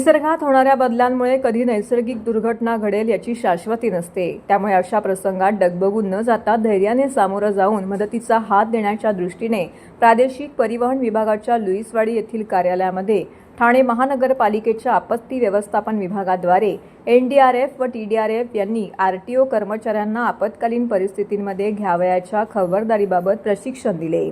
निसर्गात होणाऱ्या बदलांमुळे कधी नैसर्गिक दुर्घटना घडेल याची शाश्वती नसते। त्यामुळे अशा प्रसंगात डगबगून न जाता धैर्याने सामोरं जाऊन मदतीचा हात देण्याच्या दृष्टीने प्रादेशिक परिवहन विभागाच्या लुईसवाडी येथील कार्यालयामध्ये ठाणे महानगरपालिकेच्या आपत्ती व्यवस्थापन विभागाद्वारे NDRF व TDRF यांनी RTO कर्मचाऱ्यांना आपत्कालीन परिस्थितींमध्ये घ्यावयाच्या खबरदारीबाबत प्रशिक्षण दिले।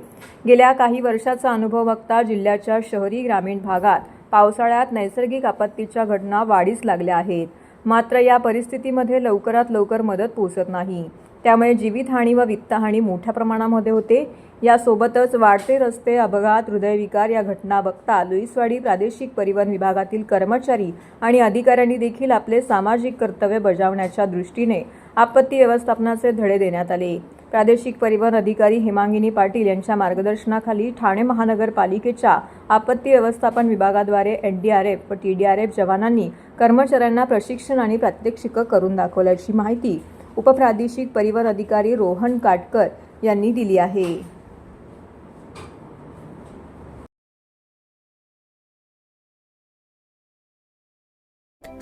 गेल्या काही वर्षाचा अनुभव बघता जिल्ह्याच्या शहरी ग्रामीण भागात पावसाळ्यात नैसर्गिक आपत्तीच्या घटना वाढीस लागल्या आहेत। मात्र या परिस्थितीमध्ये लवकरात लवकर मदत पोहोचत नाही, त्यामुळे जीवितहानी व वित्तहानी मोठ्या प्रमाणामध्ये होते। यासोबतच वाढते रस्ते अपघात, हृदयविकार या घटना बघता लुईसवाडी प्रादेशिक परिवहन विभागातील कर्मचारी आणि अधिकाऱ्यांनी देखील आपले सामाजिक कर्तव्य बजावण्याच्या दृष्टीने आपत्ती व्यवस्थापनाचे धडे देण्यात आले। प्रादेशिक परिवहन अधिकारी हेमांगिनी पाटील यांच्या मार्गदर्शनाखाली ठाणे महानगरपालिकेच्या आपत्ती व्यवस्थापन विभागाद्वारे NDRF व TDRF जवानांनी कर्मचाऱ्यांना प्रशिक्षण आणि प्रात्यक्षिक करून दाखवल्याची माहिती उपप्रादेशिक परिवहन अधिकारी रोहन काटकर यांनी दिली आहे।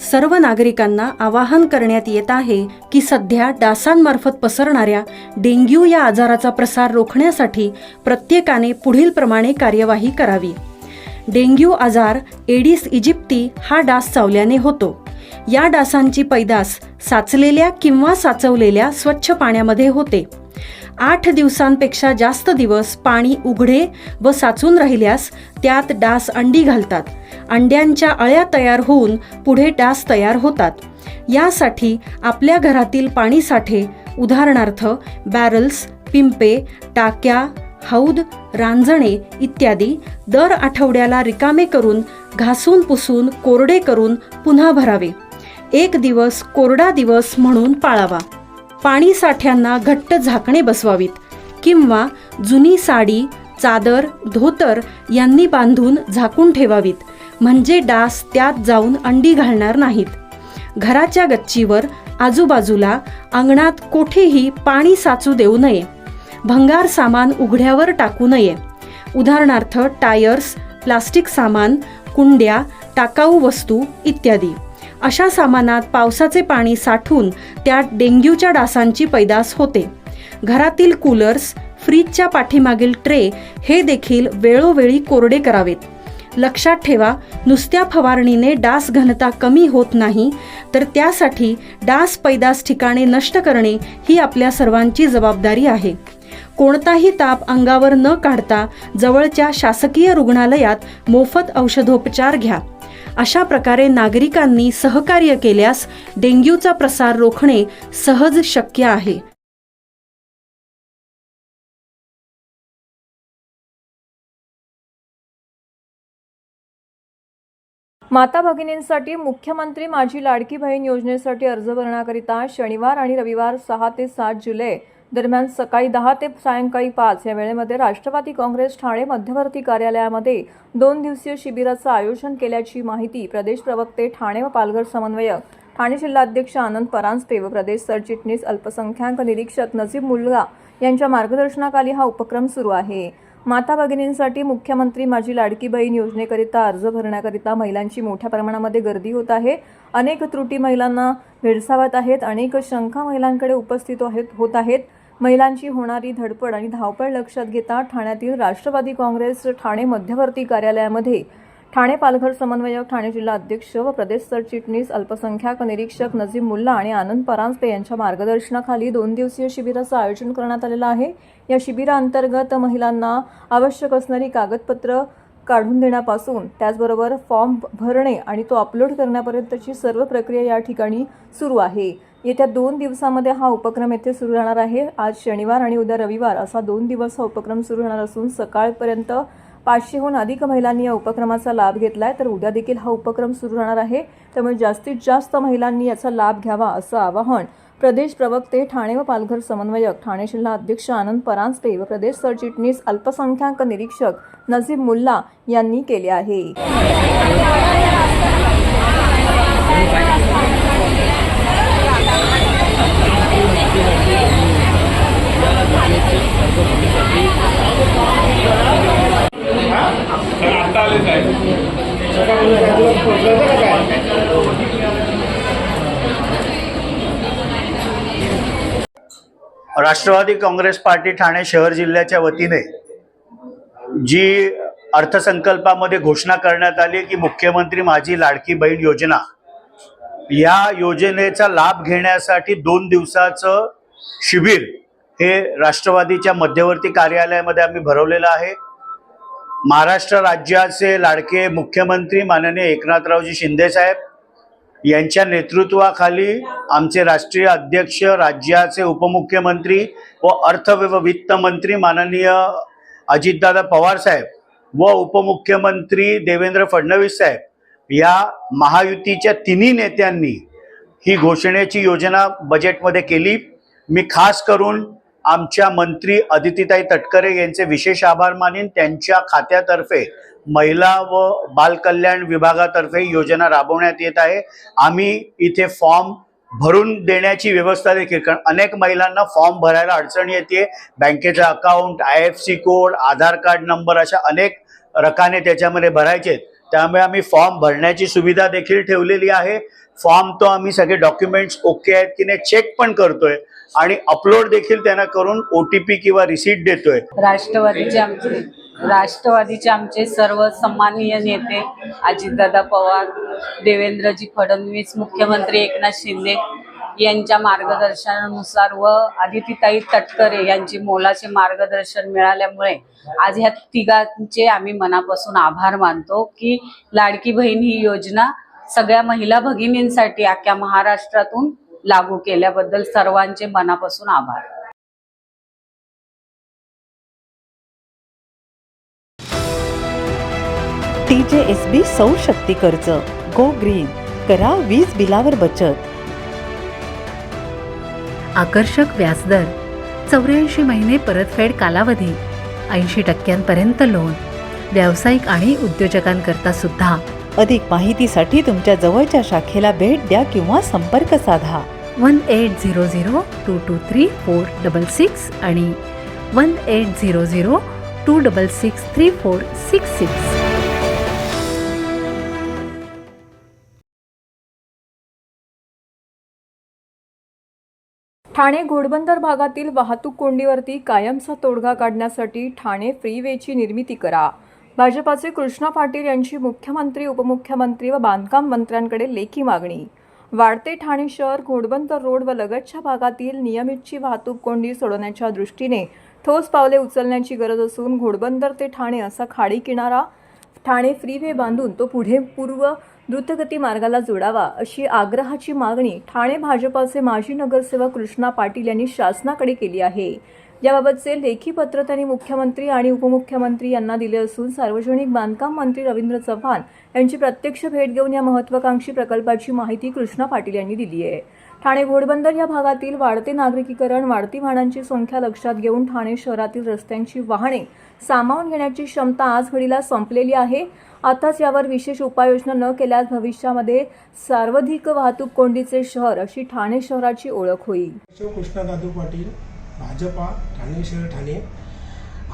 सर्व नागरिकांना आवाहन करण्यात येत आहे की सध्या डासांमार्फत पसरणाऱ्या डेंग्यू या आजाराचा प्रसार रोखण्यासाठी प्रत्येकाने पुढील प्रमाणे कार्यवाही करावी। डेंग्यू आजार एडिस इजिप्ती हा डास चावल्याने होतो। या डासांची पैदास साचलेल्या किंवा साचवलेल्या स्वच्छ पाण्यामध्ये होते। 8 दिवसांपेक्षा जास्त दिवस पाणी उघडे व साचून राहिल्यास त्यात डास अंडी घालतात। अंड्यांच्या अळ्या तयार होऊन पुढे डास तयार होतात। यासाठी आपल्या घरातील पाणी साठे उदाहरणार्थ बॅरल्स, पिंपे, टाक्या, हौद, रांजणे इत्यादी दर आठवड्याला रिकामे करून घासून पुसून कोरडे करून पुन्हा भरावे। 1 दिवस कोरडा दिवस म्हणून पाळावा। पाणी साठ्यांना घट्ट झाकणे बसवावीत किंवा जुनी साडी, चादर, धोतर यांनी बांधून झाकून ठेवावीत, म्हणजे डास त्यात जाऊन अंडी घालणार नाहीत। घराच्या गच्चीवर, आजूबाजूला, अंगणात कोठेही पाणी साचू देऊ नये। भंगार सामान उघड्यावर टाकू नये, उदाहरणार्थ टायर्स, प्लास्टिक सामान, कुंड्या, टाकाऊ वस्तू इत्यादी। अशा सामानात पावसाचे पाणी साठून त्यात डेंग्यूच्या डासांची पैदास होते। घरातील कूलर्स, फ्रीजच्या पाठीमागील ट्रे हे देखील वेळोवेळी कोरडे करावेत। लक्षात ठेवा, नुसत्या फवारणीने डास घनता कमी होत नाही, तर त्यासाठी डास पैदास ठिकाणे नष्ट करणे ही आपल्या सर्वांची जबाबदारी आहे। कोणताही ताप अंगावर न काढता जवळच्या शासकीय रुग्णालयात मोफत औषधोपचार घ्या। अशा प्रकारे नागरिकांनी सहकार्य केल्यास डेंग्यूचा प्रसार रोखणे सहज शक्य आहे। माता भगिनींसाठी मुख्यमंत्री माझी लाडकी बहीण योजनेसाठी अर्ज भरण्याकरिता शनिवार आणि रविवार 6 ते 7 जुलै दरम्यान सकाळी 10 ते सायंकाळी 5 या वेळेमध्ये राष्ट्रवादी काँग्रेस ठाणे मध्यवर्ती कार्यालयामध्ये 2 दिवसीय शिबिराचं आयोजन केल्याची माहिती प्रदेश प्रवक्ते ठाणे व पालघर समन्वयक ठाणे जिल्हाध्यक्ष आनंद परांजपे व प्रदेश सरचिटणीस अल्पसंख्याक निरीक्षक नजीब मुल्ला यांच्या मार्गदर्शनाखाली हा उपक्रम सुरू आहे। माता भगिनींसाठी मुख्यमंत्री माझी लाडकी बहीण योजनेकरिता अर्ज भरण्याकरिता महिलांची मोठ्या प्रमाणामध्ये गर्दी होत आहे। अनेक त्रुटी महिलांना भेडसावत आहेत, अनेक शंका महिलांकडे उपस्थित होत आहेत। महिलांची होणारी धडपड आणि धावपळ लक्षात घेता ठाण्यातील राष्ट्रवादी काँग्रेस ठाणे मध्यवर्ती कार्यालयामध्ये ठाणे पालघर समन्वयक ठाणे जिल्हा अध्यक्ष व प्रदेश सरचिटणीस अल्पसंख्याक निरीक्षक नजीब मुल्ला आणि आनंद परांजपे यांच्या मार्गदर्शनाखाली 2 दिवसीय शिबिराचं आयोजन करण्यात आलेलं आहे। या शिबिराअंतर्गत महिलांना आवश्यक असणारी कागदपत्र काढून देण्यापासून त्याचबरोबर फॉर्म भरणे आणि तो अपलोड करण्यापर्यंतची सर्व प्रक्रिया या ठिकाणी सुरू आहे। येत्या 2 दिवसांमध्ये हा उपक्रम येथे सुरू राहणार आहे। आज शनिवार आणि उद्या रविवार असा 2 दिवस हा उपक्रम सुरू राहणार असून सकाळपर्यंत 500हून अधिक महिलांनी या उपक्रमाचा लाभ घेतलाय, तर उद्या देखील हा उपक्रम सुरू राहणार आहे। त्यामुळे जास्तीत जास्त महिलांनी याचा लाभ घ्यावा असं आवाहन प्रदेश प्रवक्ते ठाणे व पालघर समन्वयक ठाणे जिल्हा अध्यक्ष आनंद परांजपे व प्रदेश सरचिटणीस अल्पसंख्याक निरीक्षक नजीब मुल्ला यांनी केले आहे। आता आले साहेब राष्ट्रवादी काँग्रेस पार्टी ठाणे शहर जिल्ह्याच्या वतीने जी अर्थसंकल्पामध्ये घोषणा करण्यात आली की मुख्यमंत्री माझी लाडकी बहीण योजना, या योजनेचा लाभ घेण्यासाठी 2 दिवसाचं शिबिर हे राष्ट्रवादीच्या मध्यवर्ती कार्यालयामध्ये आम्ही भरवलेलं आहे. महाराष्ट्र राज्याचे लाडके मुख्यमंत्री माननीय एकनाथरावजी शिंदे साहेब यांच्या नेतृत्वाखाली आमचे राष्ट्रीय अध्यक्ष, राज्याचे उपमुख्यमंत्री व अर्थ व वित्त मंत्री माननीय अजितदादा पवार साहेब व उपमुख्यमंत्री देवेंद्र फडणवीस साहेब या महायुतीच्या तिन्ही नेत्यांनी ही घोषणेची योजना बजेटमध्ये केली. मी खास करून आमच्या मंत्री अदितीताई तटकरे यांचे विशेष आभार मानेन. त्यांच्या खात्यातर्फे महिला व बालकल्याण विभागातर्फे योजना राबवण्यात येत आहे. आम्ही इथे फॉर्म भरून देण्याची व्यवस्था देखील, कारण अनेक महिलांना फॉर्म भरायला अडचण येते. बँकेचं अकाउंट, IFSC कोड, आधार कार्ड नंबर अशा अनेक रकाने त्याच्यामध्ये भरायचे. त्यामुळे आम्ही फॉर्म भरण्याची सुविधा देखील ठेवलेली आहे. फॉर्म तो आम्ही सगळे डॉक्युमेंट्स ओके आहेत की नाही चेक पण करतोय आणि अपलोड देखील त्यांना करून OTP किंवा रिसीट देतोय. राष्ट्रवादीचे आमचे सर्व सन्माननीय नेते अजितदादा पवार, देवेंद्रजी फडणवीस, मुख्यमंत्री एकनाथ शिंदे यांच्या मार्गदर्शनानुसार व अदितीताई तटकरे यांचे मोलाचे मार्गदर्शन मिळाल्यामुळे आज ह्या तिघांचे आम्ही मनापासून आभार मानतो की लाडकी बहीण ही योजना सगळ्या महिला भगिनींसाठी अख्ख्या महाराष्ट्रातून लागू केल्याबद्दल सर्वांचे मनापासून आभार. TJSB सौर शक्ती कर्ज, गो ग्रीन, करा वीज बिलावर बचत. आकर्षक व्याजदर, 84 महिने परतफेड कालावधी, 80% लोन, व्यावसायिक आणि उद्योजकांकरता सुद्धा. अधिक माहितीसाठी तुमच्या जवळच्या शाखेला भेट द्या किंवा संपर्क साधा. 1800-223-466 आणि 1800-266-3466. ठाणे घोडबंदर भागातील वाहतूक कोंडीवरती कायमचा तोडगा काढण्यासाठी ठाणे फ्रीवेची निर्मिती करा. भाजपाचे कृष्णा पाटील यांची मुख्यमंत्री, उपमुख्यमंत्री व बांधकाम मंत्र्यांकडे लेखी मागणी. वाढते ठाणे शहर, घोडबंदर रोड व लगतच्या भागातील नियमितची वाहतूक कोंडी सोडवण्याच्या दृष्टीने ठोस पावले उचलण्याची गरज असून घोडबंदर ते ठाणे असा खाडी किनारा ठाणे फ्रीवे बांधून तो पुढे पूर्व द्रुतगती मार्गाला जोडावा, अशी आग्रहाची मागणी ठाणे भाजपाचे माजी नगरसेवक कृष्णा पाटील यांनी शासनाकडे केली आहे. याबाबतचे लेखी पत्र त्यांनी मुख्यमंत्री आणि उपमुख्यमंत्री यांना दिले असून सार्वजनिक बांधकाम मंत्री रवींद्र चव्हाण यांची प्रत्यक्ष भेट घेऊन या महत्त्वाकांक्षी प्रकल्पाची माहिती कृष्णा पाटील यांनी दिली आहे. ठाणे घोडबंदर या भागातील वाढते नागरिकीकरण, वाढती वाहनांची संख्या लक्षात घेऊन ठाणे शहरातील रस्त्यांची वाहने सामावून घेण्याची क्षमता आज घडीला संपलेली आहे. आताच यावर विशेष उपाययोजना न केल्यास भविष्यामध्ये सार्वधिक वाहतूक कोंडीचे शहर अशी ठाणे शहराची ओळख होईल. कृष्णा दादू पाटील, भाजपा, ठाणे शहर, ठाणे.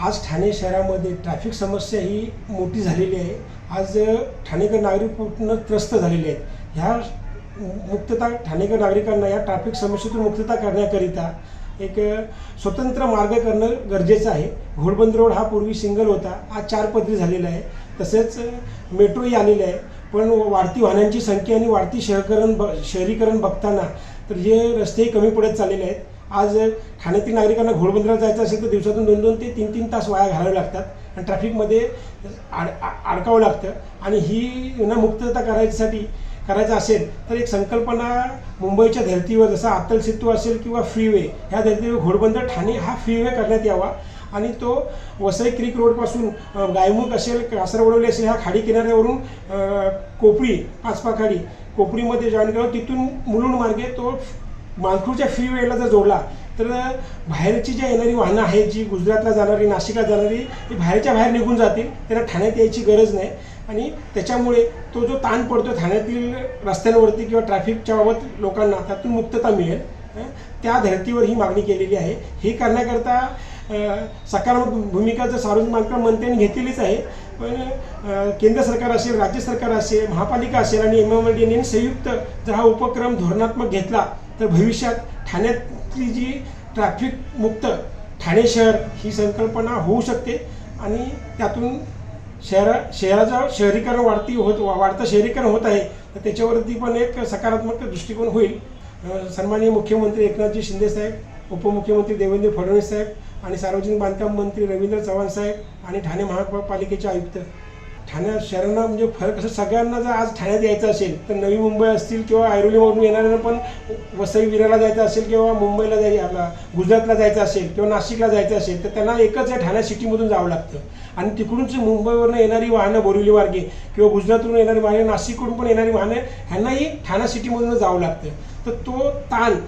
आज ठाणे शहरामध्ये ट्रॅफिक समस्या ही मोठी झालेली आहे. आज ठाणेकर नागरिक पूर्ण त्रस्त झालेले आहेत. ह्या ठाणेकर नागरिकांना या ट्रॅफिक समस्येतून मुक्तता करण्याकरिता एक स्वतंत्र मार्ग करणं गरजेचं आहे. घोडबंदर रोड हा पूर्वी सिंगल होता, आज 4 पदरी झालेला आहे. तसेच मेट्रोही आलेले आहे. पण वाढती वाहनांची संख्या आणि वाढती शहरीकरण बघताना तर हे रस्तेही कमी पडत चाललेले आहेत. आज ठाण्यातील नागरिकांना घोडबंदरात जायचं असेल तर दिवसातून 2-2 ते 3-3 तास वाया घालावे लागतात आणि ट्रॅफिकमध्ये अडकावं लागतं. आणि ही मुक्तता करायचं असेल तर एक संकल्पना मुंबईच्या धर्तीवर, जसा अत्तल सेतू असेल किंवा फ्रीवे, ह्या धर्तीवर घोडबंदर ठाणे हा फ्रीवे करण्यात यावा. आणि तो वसई क्रीक रोडपासून गायमुख असेल, कासरवडवली असेल, ह्या खाडी किनाऱ्यावरून कोपरी, पाचपाखाडी, कोपरीमध्ये जॉईन करावं. तिथून मुलुंड मार्गे तो मालखुरच्या फ्रीवेला जर जोडला तर बाहेरची जी येणारी वाहनं आहेत, जी गुजरातला जाणारी, नाशिकला जाणारी, ती बाहेरच्या बाहेर निघून जातील. त्यांना ठाण्यात यायची गरज नाही. आणि त्याच्यामुळे तो जो ताण पडतो ठाण्यातील रस्त्यांवरती किंवा ट्रॅफिकच्या बाबत लोकांना, त्यातून मुक्तता मिळेल. त्या धर्तीवर ही मागणी केलेली आहे. हे करण्याकरता सकारात्मक भूमिका जर सार्वजनिक बांधकाम मंत्र्यांनी घेतलेलीच आहे. पण केंद्र सरकार असेल, राज्य सरकार असेल, महापालिका असेल आणि MMLD यांनी संयुक्त जर हा उपक्रम धोरणात्मक घेतला तर भविष्यात ठाण्यातली जी ट्रॅफिक मुक्त ठाणे शहर ही संकल्पना होऊ शकते आणि त्यातून शहराचं शहरीकरण वाढतं शहरीकरण होत आहे, तर त्याच्यावरती पण एक सकारात्मक दृष्टिकोन होईल. सन्माननीय मुख्यमंत्री एकनाथजी शिंदे साहेब, उपमुख्यमंत्री देवेंद्र फडणवीस साहेब आणि सार्वजनिक बांधकाम मंत्री रवींद्र चव्हाण साहेब आणि ठाणे महापालिकेचे आयुक्त, ठाणे शहरांना म्हणजे फरक असं सगळ्यांना जर आज ठाण्यात यायचं असेल तर नवी मुंबई असतील किंवा ऐरोलीवरून येणाऱ्यांना पण वसई विरारला जायचं असेल किंवा मुंबईला आपला गुजरातला जायचं असेल किंवा नाशिकला जायचं असेल तर त्यांना एकच या ठाणे सिटीमधून जावं लागतं. आणि तिकडूनच मुंबईवरून येणारी वाहनं बोरिवली मार्गे किंवा गुजरातवरून येणारी वाहने, नाशिककडून पण येणारी वाहनं ह्यांनाही ठाणे सिटीमधून जावं लागतं. तर तो ताण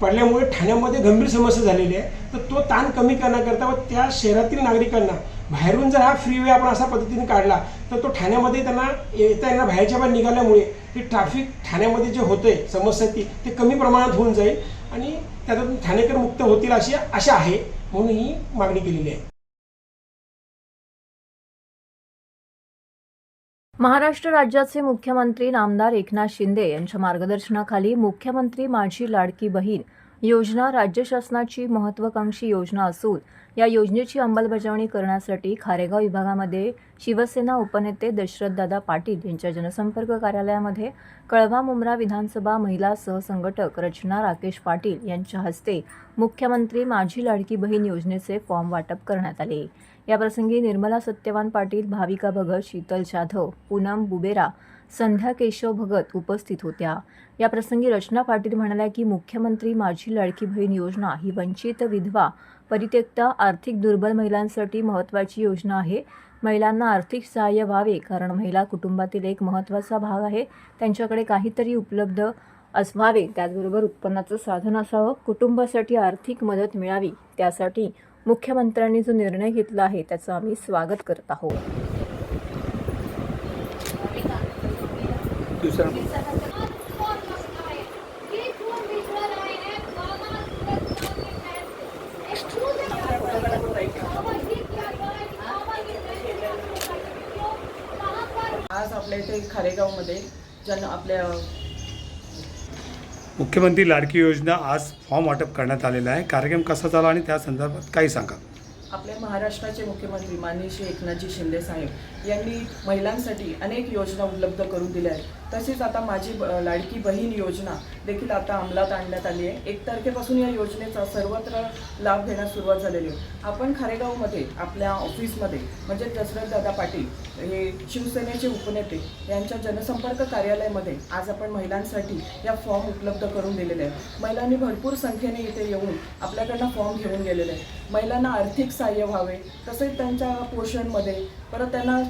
पडल्यामुळे ठाण्यामध्ये गंभीर समस्या झालेली आहे. तर तो ताण कमी करण्याकरता व त्या शहरातील नागरिकांना बाहेरून जर हा फ्रीवे आपण अशा पद्धतीने काढला तर तो ठाण्यामध्ये त्यांना येता बाहेरच्या बाहेर निघाल्यामुळे ते ट्रॅफिक ठाण्यामध्ये जे होतंय समस्या ते कमी प्रमाणात होऊन जाईल आणि त्यातून ठाणेकर मुक्त होतील अशी आशा आहे, म्हणून ही मागणी केलेली आहे. महाराष्ट्र राज्याचे मुख्यमंत्री नामदार एकनाथ शिंदे यांच्या मार्गदर्शनाखाली मुख्यमंत्री माझी लाडकी बहीण योजना राज्य शासनाची महत्त्वाकांक्षी योजना असून या योजनेची अंमलबजावणी करण्यासाठी खारेगाव विभागामध्ये शिवसेना उपनेते दशरथदादा पाटील यांच्या जनसंपर्क कार्यालयामध्ये कळवा मुंब्रा विधानसभा महिला सहसंघटक रचना राकेश पाटील यांच्या हस्ते मुख्यमंत्री माझी लाडकी बहीण योजनेचे फॉर्म वाटप करण्यात आले. याप्रसंगी निर्मला सत्यवान पाटील, भाविका भगत, शीतल जाधव, पूनम बुबेरा, संध्या केशव भगत उपस्थित होत्या. याप्रसंगी रचना पाटील म्हणाल्या की मुख्यमंत्री माझी लाडकी बहीण योजना ही वंचित, विधवा, परित्यक्त, आर्थिक दुर्बल महिलांसाठी महत्त्वाची योजना आहे. महिलांना आर्थिक सहाय्य व्हावे कारण महिला कुटुंबातील एक महत्त्वाचा भाग आहे. त्यांच्याकडे काहीतरी उपलब्ध असावे, त्याचबरोबर उत्पन्नाचं साधन असावं, कुटुंबासाठी आर्थिक मदत मिळावी. त्यासाठी मुख्यमंत्र्यांनी जो निर्णय घेतला आहे त्याचं आम्ही स्वागत करत आहोत. आज आपल्या इथे खारेगावमध्ये आपल्या मुख्यमंत्री लाडकी योजना आज फॉर्म वाटप करण्यात आलेला आहे. कार्यक्रम कसा झाला आणि त्या संदर्भात काही सांगा. आपल्या महाराष्ट्राचे मुख्यमंत्री माननीय श्री एकनाथजी शिंदे साहेब यांनी महिलांसाठी अनेक योजना उपलब्ध करून दिल्या आहेत. तसेच आता माझी लाडकी बहीण योजना देखील आता अंमलात आणण्यात आली आहे. 1 तारखेपासून या योजनेचा सर्वत्र लाभ घेण्यास सुरुवात झालेली आहे. आपण खारेगावमध्ये आपल्या ऑफिसमध्ये म्हणजे दशरथदादा पाटील हे शिवसेनेचे उपनेते यांच्या जनसंपर्क कार्यालयामध्ये आज आपण महिलांसाठी या फॉर्म उपलब्ध करून दिलेले आहेत. महिलांनी भरपूर संख्येने इथे येऊन आपल्याकडनं फॉर्म घेऊन गेलेले आहेत. महिलांना आर्थिक सहाय्य व्हावे, तसेच त्यांच्या पोषणमध्ये परत त्यांना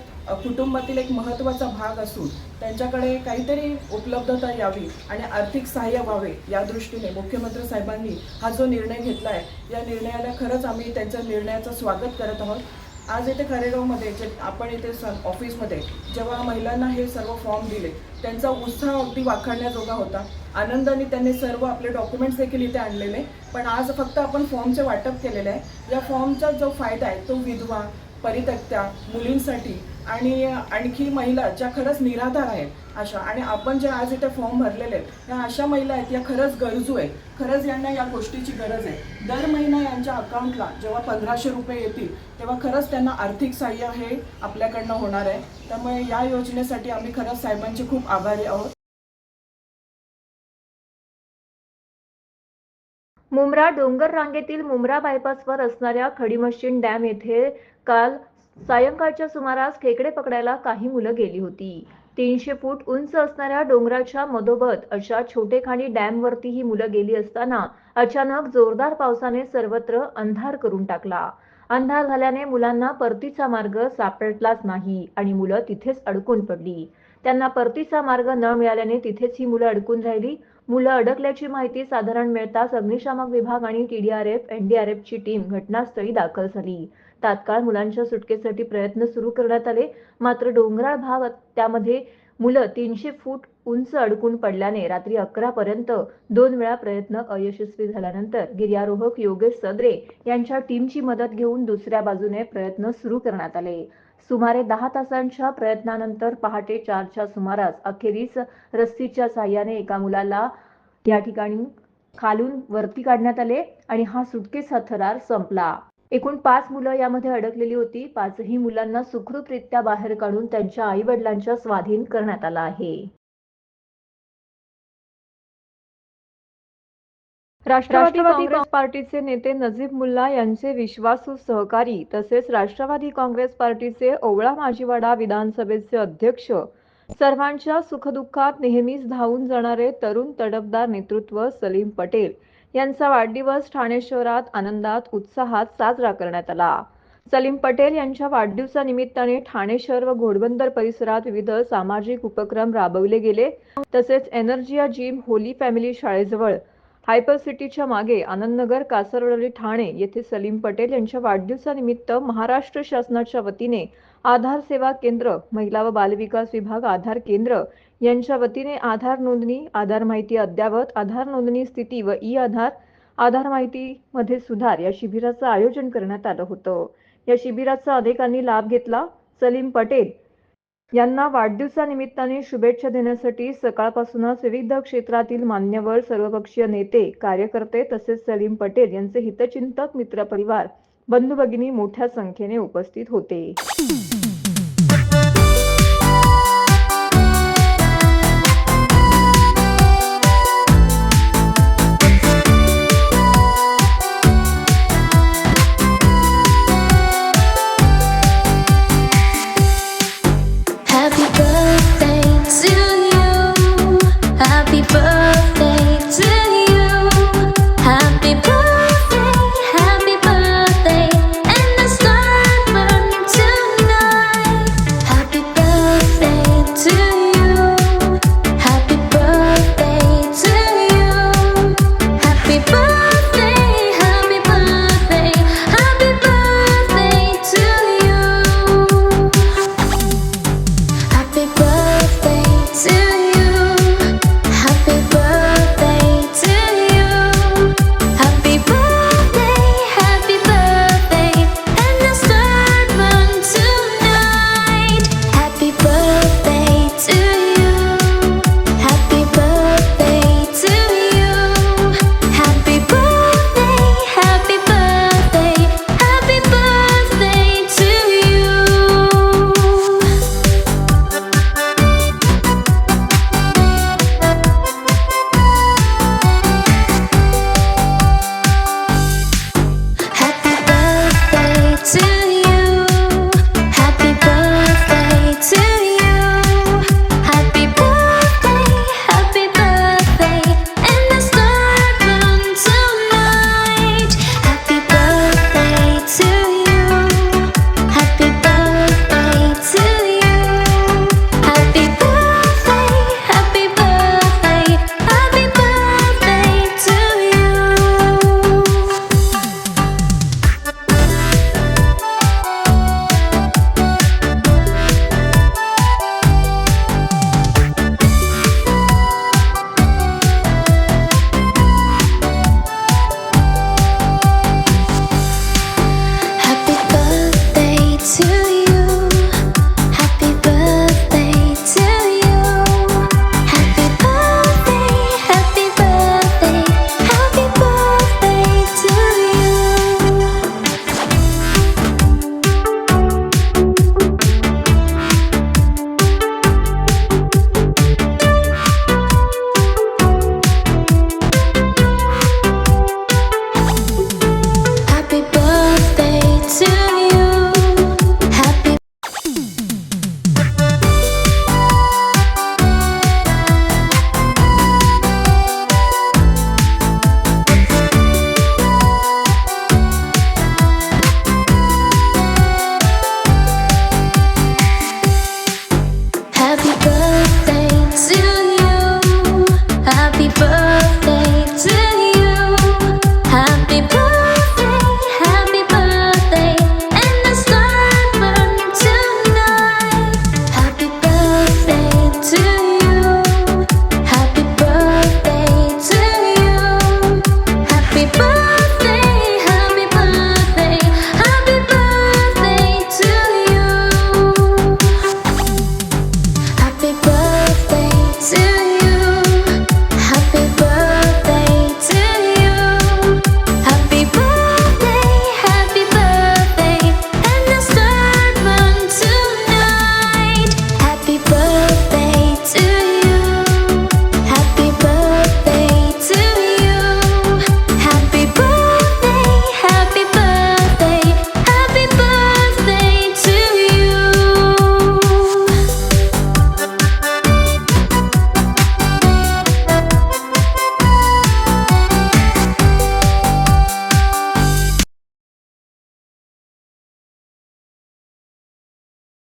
कुटुंबातील एक महत्त्वाचा भाग असून त्यांच्याकडे काहीतरी उपलब्धता यावी आणि आर्थिक सहाय्य व्हावे या दृष्टीने मुख्यमंत्री साहेबांनी हा जो निर्णय घेतला आहे या निर्णयाला खरंच आम्ही त्यांच्या निर्णयाचं स्वागत करत आहोत. आज इथे खारेगावमध्ये जे आपण इथे ऑफिसमध्ये जेव्हा महिलांना हे सर्व फॉर्म दिले त्यांचा उत्साह अगदी वाखाणण्याजोगा होता. आनंदाने त्यांनी सर्व आपले डॉक्युमेंट्स देखील इथे आणलेले, पण आज फक्त आपण फॉर्मचे वाटप केलेले आहे. या फॉर्मचा जो फायदा आहे तो विधवा, परित्यक्त्या, मुलींसाठी आणि आणखी महिला ज्या खरंच निराधार आहेत अशा, आणि आपण जे आज इथे फॉर्म भरलेले आहेत या अशा महिला आहेत या खरंच गरजू आहेत. खरंच यांना या गोष्टीची गरज आहे. दर महिना यांच्या अकाउंटला जेव्हा 1500 रुपये येतील तेव्हा खरंच त्यांना आर्थिक सहाय्य हे आपल्याकडनं होणार आहे. त्यामुळे या योजनेसाठी आम्ही खरंच साहेबांचे खूप आभारी आहोत. मुंब्रा डोंगर रांगेतील मुंब्रा बायपासवर असणाऱ्या खडीमशीन डॅम येथे काल सायंकाळच्या सुमारास खेकडे पकडायला काही मुलं गेली होती. 300 फूट उंच असणाऱ्या डोंगराच्या मधोमध अशा छोटेखानी डॅमवरती ही मुलं गेली असताना अचानक जोरदार पावसाने सर्वत्र अंधार करून टाकला. अंधार झाल्याने मुलांना परतीचा मार्ग सापडलाच नाही आणि मुलं तिथेच अडकून पडली. त्यांना परतीचा मार्ग न मिळाल्याने तिथेच ही मुलं अडकून राहिली. मुलं अडकल्याची माहिती साधारण मिळताच अग्निशामक विभाग आणि TDRF, NDRFची टीम घटनास्थळी दाखल झाली. तात्काळ मुलांच्या सुटकेसाठी प्रयत्न सुरू करण्यात आले, मात्र डोंगराळ भाग त्यामध्ये मुलं 300 फूट उंच अडकून पडल्याने रात्री 11 पर्यंत 2 वेळा प्रयत्न अयशस्वी झाल्यानंतर गिर्यारोहक योगेश सदरे यांच्या टीमची मदत घेऊन दुसऱ्या बाजूने प्रयत्न सुरू करण्यात आले. सुमारे 10 तासांच्या प्रयत्नानंतर पहाटे 4च्या सुमारास अखेरीस रस्सीच्या साहाय्याने एका मुलाला या ठिकाणी खालून वरती काढण्यात आले आणि हा सुटकेचा थरार संपला. एकूण 5 मुलं यामध्ये अडकलेली होती. 5ही मुलांना सुखरूपरित्या बाहेर काढून त्यांच्या आई वडिलांच्या स्वाधीन करण्यात आला आहे. राष्ट्रवादी काँग्रेस पार्टीचे नेते नजीब मुल्ला यांचे विश्वासू सहकारी तसेच राष्ट्रवादी काँग्रेस पार्टीचे ओवळा माजीवाडा विधानसभेचे अध्यक्ष, सर्वांच्या सुखदुःखात नेहमीच धावून जाणारे तरुण तडफदार नेतृत्व सलीम पटेल यांचा वाढदिवस ठाणे शहरात आनंदात उत्साहात साजरा करण्यात आला. सलीम पटेल यांच्या वाढदिवसानिमित्ताने ठाणे शहर व घोडबंदर परिसरात विविध सामाजिक उपक्रम राबवले गेले. तसेच एनर्जिया जिम, होली फॅमिली शाळेजवळ, हायपर सिटीच्या मागे आनंदनगर, कासरवडली, ठाणे येथे सलीम पटेल यांच्या वाढदिवसानिमित्त महाराष्ट्र शासनाच्या वतीने आधार सेवा केंद्र, महिला व बालविकास विभाग आधार केंद्र यांच्या वतीने आधार नोंदणी, आधार माहिती अद्ययावत, आधार नोंदणी स्थिती व ई आधार, आधार माहितीमध्ये सुधार या शिबिराचं आयोजन करण्यात आलं होतं. या शिबिराचा अनेकांनी लाभ घेतला. सलीम पटेल यांना वाढदिवसानिमित्ताने शुभेच्छा देण्यासाठी सकाळपासूनच विविध क्षेत्रातील मान्यवर, सर्वपक्षीय नेते, कार्यकर्ते तसेच सलीम पटेल यांचे हितचिंतक, मित्रपरिवार, बंधू भगिनी मोठ्या संख्येने उपस्थित होते.